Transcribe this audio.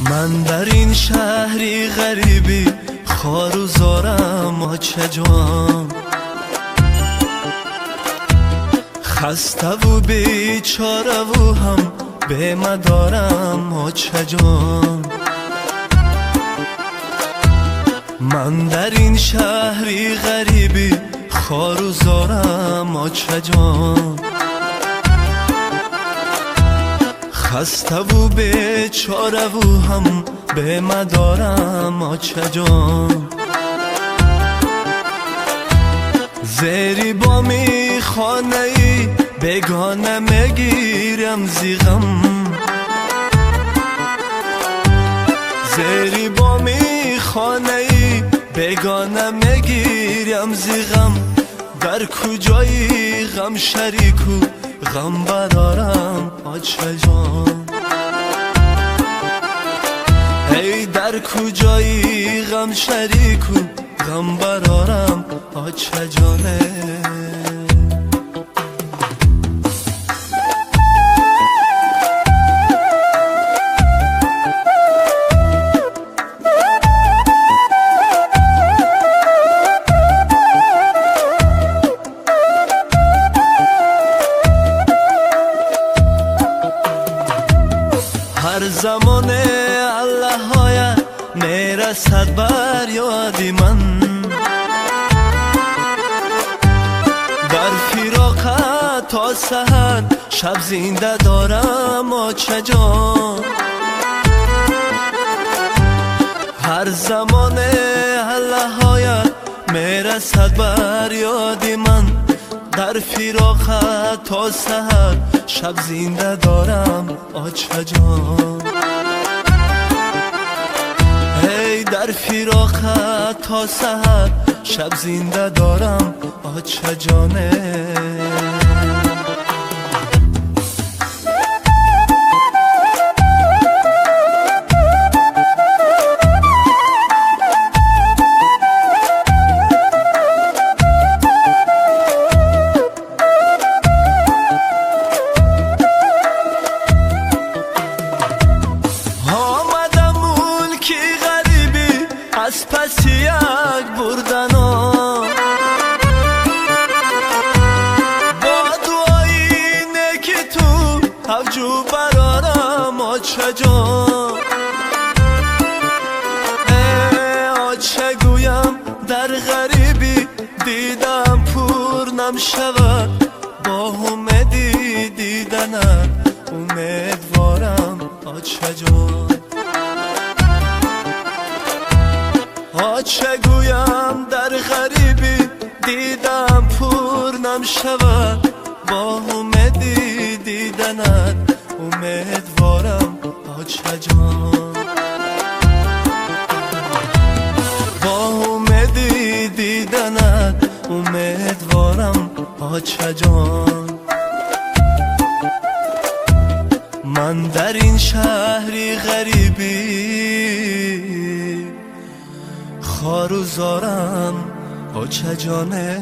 من در این شهری غریبی خوار و زارم آچه جان، خسته و بیچاره و هم به مدارم آچه جان. من در این شهری غریبی خوار و زارم آچه جان، خسته و بیچاره و هم به مدارم آچه جان. زیری با می خانه ای بگانه میگیرم زیغم، زیری با می خانه ای بگانه میگیرم زیغم. در کجایی غم شریکو غم برارم آچه جان، ای در کجایی غم شریکو غم برارم آچه جانه. هر زمان الله های میرسد بر یادی من، در فراقت تا سحر شب زنده دارم آچه جان. هر زمان الله های میرسد بر یادی من، در فراقت تا سحر شب زنده دارم آچه جان. ای در فراقت تا سحر شب زنده دارم آچه جانه. از پس یک بردنا با دعایی نکی تو هفجو برارم آچه جان. آچه گویم در غریبی دیدم پر نمشود، با امیدی دیدنت امیدوارم آچه جان. آچه گویم در غریبی دیدم پر نمشود، با امیدی دیدنت امیدوارم آچه جان. با امیدی دیدنت امیدوارم آچه جان. من در این شهری غریبی خوار و زارم آچه جانه.